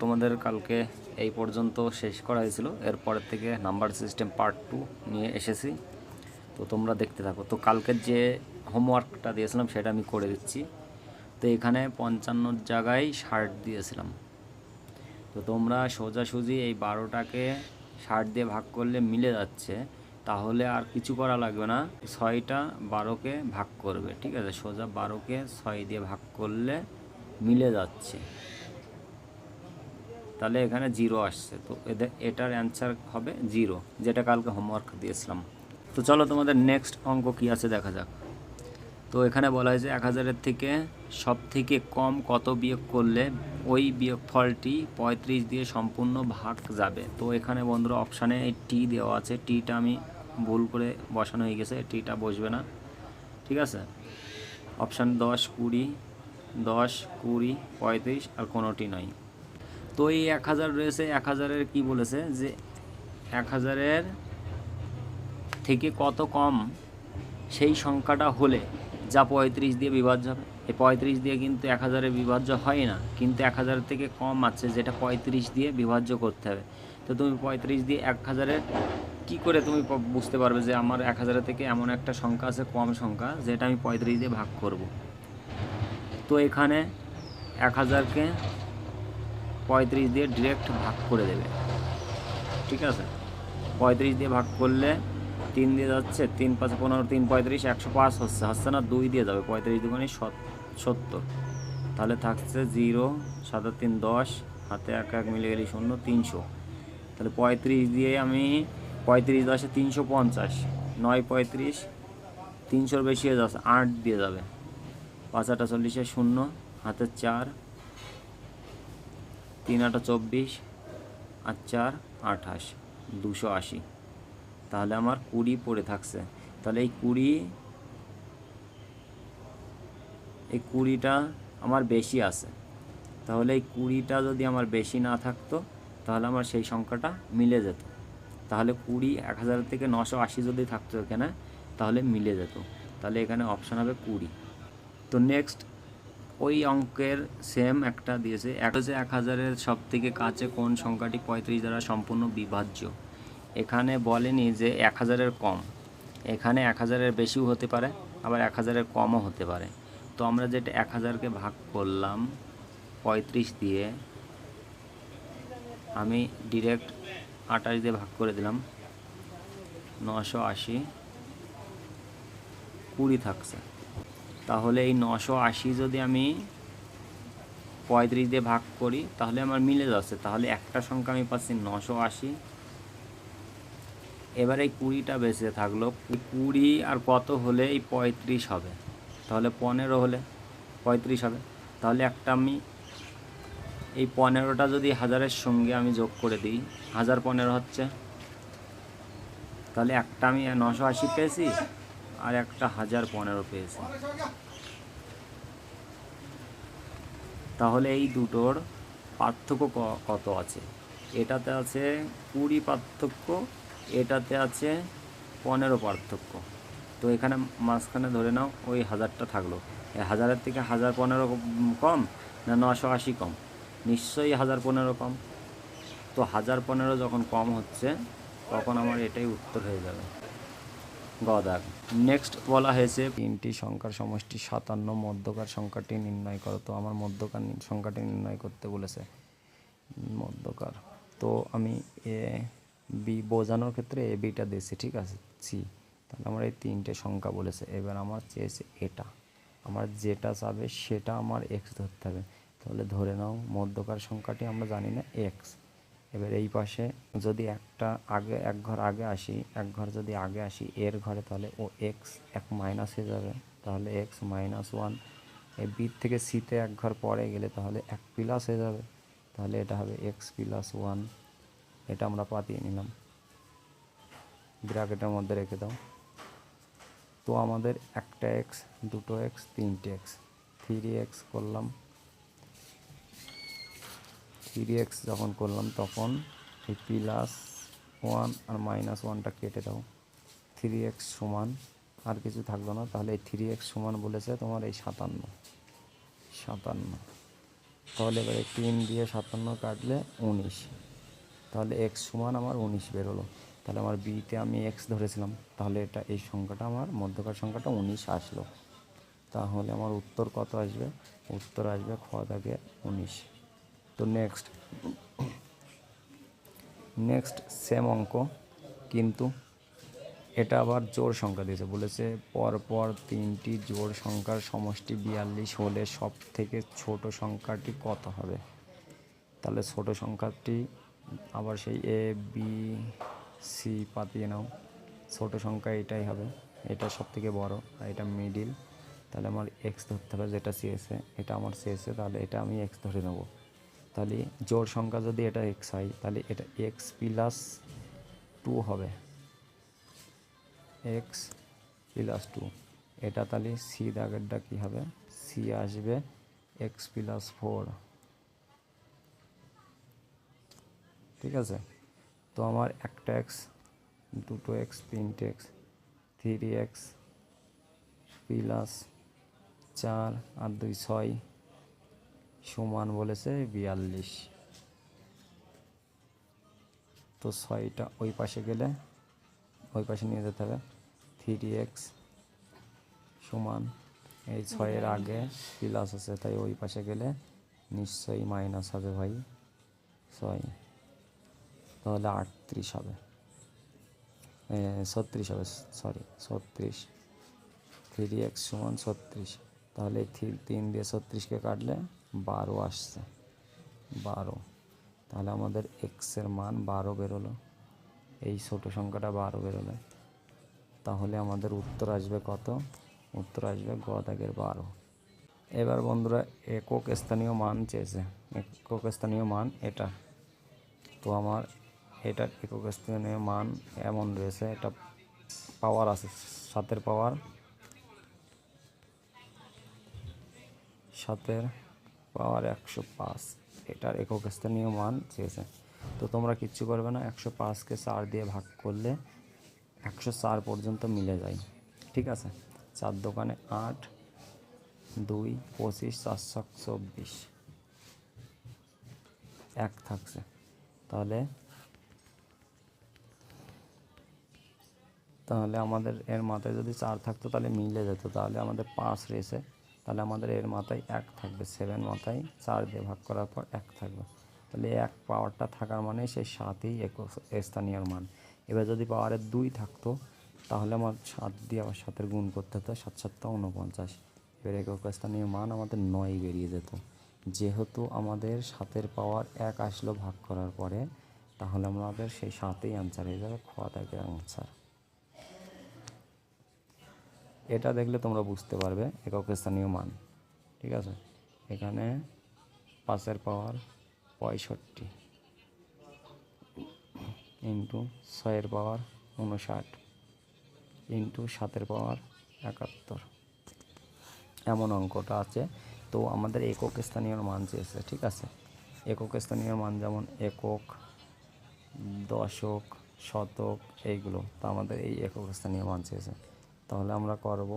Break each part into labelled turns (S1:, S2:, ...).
S1: তোমাদের কালকে এই পর্যন্ত শেষ করা হয়েছিল, এরপরের থেকে নাম্বার সিস্টেম পার্ট 2 নিয়ে এসেছি। তো তোমরা দেখতে থাকো। তো কালকের যে হোমওয়ার্কটা দিয়েছিলাম সেটা আমি করে দিচ্ছি। তো এখানে 55 জায়গায় 60 দিয়েছিলাম। তো তোমরা সোজাসুজি এই 12টাকে 60 দিয়ে ভাগ করলে মিলে যাচ্ছে, তাহলে আর কিছু করা লাগবে না। 6টা 12কে ভাগ করবে, ঠিক আছে? সোজা 12কে 6 দিয়ে ভাগ করলে মিলে যাচ্ছে, তাহলে এখানে 0 আসছে। তো এটার অ্যান্সার হবে 0, যেটা কালকে হোমওয়ার্ক দিয়েছিলাম। তো চলো তোমাদের নেক্সট অঙ্ক কী আছে দেখা যাক। তো এখানে বলা হয়েছে 1000-এর থেকে সব থেকে কম কত বিয়োগ করলে ওই বিয়োগফলটি 35 দিয়ে সম্পূর্ণ ভাগ যাবে। তো এখানে বন্ধুরা অপশানে এই টি দেওয়া আছে, টিটা আমি ভুল করে বসানো হয়ে গেছে, টিটা বসবে না, ঠিক আছে? অপশান 10, 20, 10, 20, 35 আর কোনোটি নয়। তো এই 1000 রয়েছে, 1000-এর কী বলেছে যে 1000-এর থেকে কত কম সেই সংখ্যাটা হলে যা 35 দিয়ে বিভাজ্য হবে। এই 35 দিয়ে কিন্তু 1000-এ বিভাজ্য হয় না, কিন্তু 1000 থেকে কম আছে যেটা 35 দিয়ে বিভাজ্য করতে হবে। তো তুমি 35 দিয়ে 1000-এর কী করে তুমি বুঝতে পারবে যে আমার 1000-এর থেকে এমন একটা সংখ্যা আছে, কম সংখ্যা, যেটা আমি 35 দিয়ে ভাগ করব। তো এখানে 1000-কে 35 দিয়ে ডিরেক্ট ভাগ করে দেবে, ঠিক আছে? 35 দিয়ে ভাগ করলে 3 দিয়ে যাচ্ছে, 3 5 15, 3 35, 105 হচ্ছে না, 2 দিয়ে যাবে, 35 দুগুণে 70, তাহলে থাকছে 0, 7 3 10, হাতে 1 1 মিলে গেলে 0, 300। তাহলে 35 দিয়ে আমি 35 10 350, 9 35, 300-র বেশি হয়ে যাচ্ছে, 8 দিয়ে যাবে, 5 8 40, 0, হাতে 4, 3 8 24, আর 4 28, 280। তাহলে আমার 20 পড়ে থাকছে। তাহলে এই 20টা আমার বেশি আছে। তাহলে এই 20টা যদি আমার বেশি না থাকতো তাহলে আমার সেই সংখ্যাটা মিলে যেত। তাহলে 20 1000 থেকে 980 যদি থাকতো এখানে, তাহলে মিলে যেত। তাহলে এখানে অপশান হবে 20। তো নেক্সট ওই অঙ্কের সেম একটা দিয়েছে, 1000-এর সব থেকে কাছে কোন সংখ্যাটি 35 দ্বারা সম্পূর্ণ বিভাজ্য। এখানে বলেনি যে 1000-এর কম, এখানে 1000-এর বেশিও হতে পারে, আবার 1000-এর কমও হতে পারে। তো আমরা যেটা 1000-কে ভাগ করলাম 35 দিয়ে, আমি ডিরেক্ট 28 দিয়ে ভাগ করে দিলাম, 980, 20 থাকছে। তাহলে এই 980 যদি আমি 35 দিয়ে ভাগ করি তাহলে আমার মিলে যাচ্ছে, তাহলে একটা সংখ্যা আমি পাচ্ছি 980। এবার এই 20টা বেঁচে থাকলো, 20 আর কত হলে এই 35 হবে, তাহলে 15 হলে 35 হবে। তাহলে একটা আমি এই 15টা যদি 1000-এর সঙ্গে আমি যোগ করে দিই, 1015 হচ্ছে, তাহলে একটা আমি 980 পেয়েছি আর একটা 1015 পেয়েছি। তাহলে এই দুটোর পার্থক্য কত আছে? এটাতে আছে 20 পার্থক্য, এটাতে আছে 15 পার্থক্য। তো এখানে মাঝখানে ধরে নাও ওই 1000টা থাকলো, 1000-এর থেকে 1015 কম না 980 কম? নিশ্চয়ই 1015 কম। তো 1015 যখন কম হচ্ছে তখন আমার এটাই উত্তর হয়ে যাবে, গ দাগ। নেক্সট বলা হয়েছে 3টি সংখ্যার সমষ্টি 57, মধ্যকার সংখ্যাটি নির্ণয় করো। তো আমার মধ্যকার সংখ্যাটি নির্ণয় করতে বলেছে, মধ্যকার। তো আমি এ বি বোঝানোর ক্ষেত্রে এ বিটা দিয়েছি, ঠিক আছে, সি। তাহলে আমার এই 3টে সংখ্যা বলেছে, এবার আমার চেয়েছে এটা, আমার যেটা চাবে সেটা আমার এক্স ধরতে হবে। তাহলে ধরে নাও মধ্যকার সংখ্যাটি আমরা জানি না এক্স। এবার এই পাশে যদি একটা আগে এক ঘর আগে আসি, এক ঘর যদি আগে আসি এর ঘরে, তাহলে ও এক্স এক মাইনাস হয়ে যাবে, তাহলে এক্স -1। এই বি থেকে সিতে এক ঘর পরে গেলে তাহলে এক প্লাস হয়ে যাবে, তাহলে এটা হবে এক্স +1। এটা আমরা পাতিয়ে নিলাম, ব্র্যাকেটের মধ্যে রেখে দাও। তো আমাদের একটা এক্স, দুটো এক্স, 3টে এক্স, 3x করলাম। 3x যখন করলাম তখন এই +1 আর -1টা কেটে দাও, 3x সমান আর কিছু থাকলো না। তাহলে এই 3x সমান বলেছে তোমার এই 57। তাহলে এবারে 3 দিয়ে 57 কাটলে 19, তাহলে এক্স সমান আমার 19 বেরোলো। তাহলে আমার বিতে আমি এক্স ধরেছিলাম, তাহলে এটা এই সংখ্যাটা আমার মধ্যকার সংখ্যাটা 19 আসলো। তাহলে আমার উত্তর কত আসবে? উত্তর আসবে খ দাগে 19। তো নেক্সট সেম অঙ্ক, কিন্তু এটা আবার জোড় সংখ্যা দিয়েছে, বলেছে পরপর 3টি জোড় সংখ্যার সমষ্টি 42 হলে সব থেকে ছোট সংখ্যাটি কত হবে? তাহলে ছোট সংখ্যাটি আবার সেই এ বি সি পাতিয়ে নাও, ছোট সংখ্যা এটাই হবে, এটা সব থেকে বড় আর এটা মিডিল। তাহলে আমার এক্স ধরতে হবে, যেটা সিএসে, এটা আমার সিএসে, তাহলে এটা আমি এক্স ধরে নেব। তাহলে জোড় সংখ্যা যদি এটা এক্স হয়, তাহলে এটা এক্স প্লাস 2 হবে, এক্স প্লাস 2। এটা তাহলে সি দাগেরটা কী হবে? সি আসবে এক্স প্লাস 4। ঠিক আছে, তো আমার একটা এক্স, দুটো এক্স, তিনটে এক্স, 3x প্লাস 4 আর 2 6 সমান বলেছে 42। তো 6টা ওই পাশে গেলে ওই পাশে নিয়ে যেতে হবে। 3x সমান এই 6-এর আগে প্লাস আছে, তাই ওই পাশে গেলে নিশ্চয়ই মাইনাস হবে ভাই, 6, তাহলে 38 হবে, 36 হবে, সরি 36। 3x সমান 36, তাহলে 3 দিয়ে 36কে কাটলে 12 আসছে, 12। তাহলে আমাদের এক্সের মান 12 বেরোলো, এই ছোট সংখ্যাটা 12 বেরোলো। তাহলে আমাদের উত্তর আসবে কত? উত্তর আসবে গ দাগের 12। এবার বন্ধুরা একক স্থানীয় মান চেয়েছে, একক স্থানীয় মান এটা। তো আমার এটার একক স্থানীয় মান এমন রয়েছে, এটা পাওয়ার আছে 7-এর পাওয়ার 105, এটার একক স্থানীয় মান চেয়েছে। তো তোমরা কিচ্ছু করবে না, 105কে 4 দিয়ে ভাগ করলে 104 পর্যন্ত মিলে যায়। ঠিক আছে, 4 দোকানে 8, 2 25, 4 24, 1 থাকছে। তাহলে আমাদের এর মাথায় যদি 4 থাকতো তাহলে মিলে যেত, তাহলে আমাদের 5 রয়েছে, তাহলে আমাদের এর মাথায় 1 থাকবে, 7 মাথায় 4 দিয়ে ভাগ করার পর 1 থাকবে। তাহলে 1 পাওয়ারটা থাকার মানে সেই 7ই একক স্থানীয় মান। এবার যদি পাওয়ারের 2 থাকতো তাহলে আমার 7 দিয়ে আবার 7-এর গুণ করতে হতো, 7 7 49। এবার একক স্থানীয় মান আমাদের 9 বেরিয়ে যেত। যেহেতু আমাদের 7-এর পাওয়ার 1 আসলো ভাগ করার পরে, তাহলে আমাদের সেই 7ই অ্যান্সার হয়ে যাবে, খ দাগের অ্যান্সার। এটা দেখলে তোমরা বুঝতে পারবে একক স্থানীয় মান। ঠিক আছে, এখানে 5-এর পাওয়ার 65 ইন্টু 6-এর পাওয়ার 59 ইন্টু 7-এর পাওয়ার 71, এমন অঙ্কটা আছে। তো আমাদের একক স্থানীয় মান চেয়েছে। ঠিক আছে, একক স্থানীয় মান যেমন একক, দশক, শতক, এইগুলো, তো আমাদের এই একক স্থানীয় মান চেয়েছে। তাহলে আমরা করব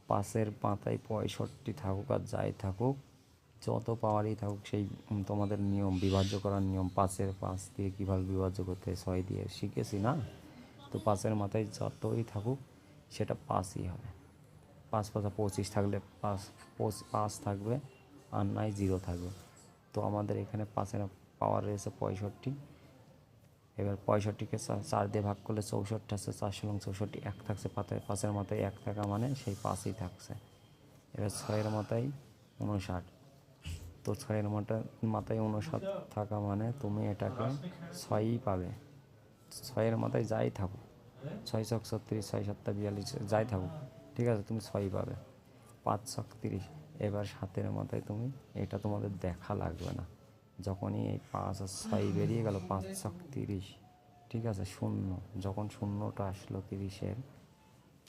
S1: 5-এর পাতায় 65 থাকুক আর যাই থাকুক, যত পাওয়ারই থাকুক, সেই তোমাদের নিয়ম, বিভাজ্য করার নিয়ম, 5-এর 5 দিয়ে কীভাবে বিভাজ্য করতে হয় 6 দিয়ে শিখেছি না। তো 5-এর মাথায় যতই থাকুক সেটা 5ই হবে। 5 5 25 থাকলে 5 থাকবে, আর নাই 0 থাকবে। তো আমাদের এখানে 5-এর পাওয়ার রয়েছে 65। এবার 65কে 4 দিয়ে ভাগ করলে 64 আসছে, 4 এবং 64, 1 থাকছে, 5-এর মাথায় 1 থাকা মানে সেই 5ই থাকছে। এবার 6-এর মাথায় 59, তো 6-এর মাথায় 59 থাকা মানে তুমি এটাকে 6ই পাবে। 6-এর মাথায় যাই থাকুক, 6 ছক 36, 6 7 42, যাই থাকুক, ঠিক আছে, তুমি 6ই পাবে। 5 ছক 30। এবার 7-এর মাথায় তুমি, এটা তোমাদের দেখা লাগবে না, যখনই এই 5 আর 6 বেরিয়ে গেল, 5 ছক 30, ঠিক আছে, 0, যখন শূন্যটা আসলো 30-এর,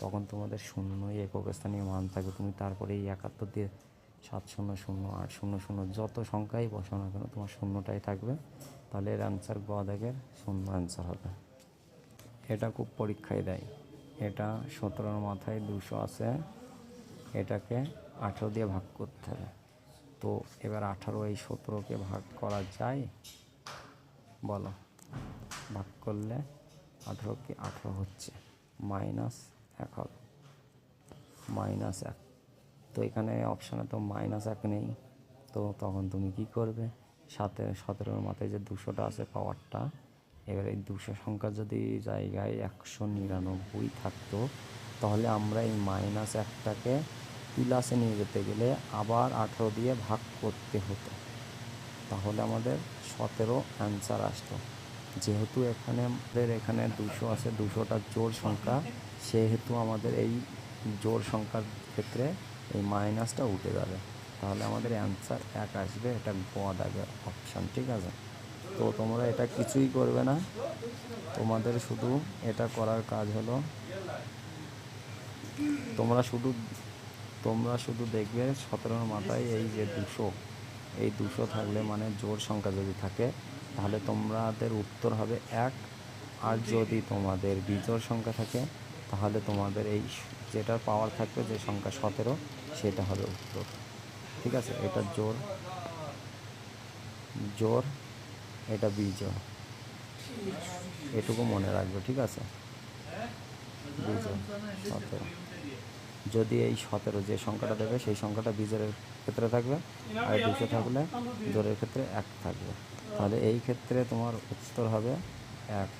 S1: তখন তোমাদের শূন্যই একক স্থানীয় মান থাকবে। তুমি তারপরে এই 71 দিয়ে 7 0 0 8 0 0 যত সংখ্যাই বসাও না কেন, তোমার শূন্যটাই থাকবে। তাহলে এর অ্যান্সার গ দাগের 0 অ্যান্সার হবে। এটা খুব পরীক্ষায় দেয়। এটা 17-র মাথায় 200 আছে, এটাকে 18 দিয়ে ভাগ করতে হবে। তো এবার 18 এই 17কে ভাগ করা যায়? বলো, ভাগ করলে 18 কি 18 হচ্ছে, -1 হবে, -1। তো এখানে অপশানে তো -1 নেই, তো তখন তুমি কি করবে? 17-র মাথায় যে 200টা আছে পাওয়ারটা, এবার এই 200 সংখ্যা যদি জায়গায় 199 থাকতো, তাহলে আমরা এই -1টাকে প্লাসে নিয়ে যেতে গেলে আবার 18 দিয়ে ভাগ করতে হতো, তাহলে আমাদের 17 অ্যান্সার আসতো। যেহেতু এখানে 200 আছে, 200টা জোড় সংখ্যা, সেহেতু আমাদের এই জোড় সংখ্যার ক্ষেত্রে এই মাইনাসটা উঠে যাবে, তাহলে আমাদের অ্যান্সার 1 আসবে। এটা গ দাগের অপশান, ঠিক আছে? তো তোমরা এটা কিছুই করবে না, তোমাদের শুধু এটা করার কাজ হলো তোমরা শুধু দেখবে 17-র মাথায় এই যে 200, এই 200 থাকলে মানে জোড় সংখ্যা যদি থাকে, তাহলে তোমাদের উত্তর হবে 1। আর যদি তোমাদের বিজোড় সংখ্যা থাকে, তাহলে তোমাদের এই যেটার পাওয়ার থাকবে, যে সংখ্যা 17, সেটা হবে উত্তর, ঠিক আছে? এটা জোড়, এটা বিজোড়, এটুকু মনে রাখবে, ঠিক আছে? বিজোড় 17, যদি এই 17 যে সংখ্যাটা দেবে সেই সংখ্যাটা বিজোড়ের ক্ষেত্রে থাকবে, আর 200 থাকলে জোড়ের ক্ষেত্রে 1 থাকবে, তাহলে এই ক্ষেত্রে তোমার উত্তর হবে 1।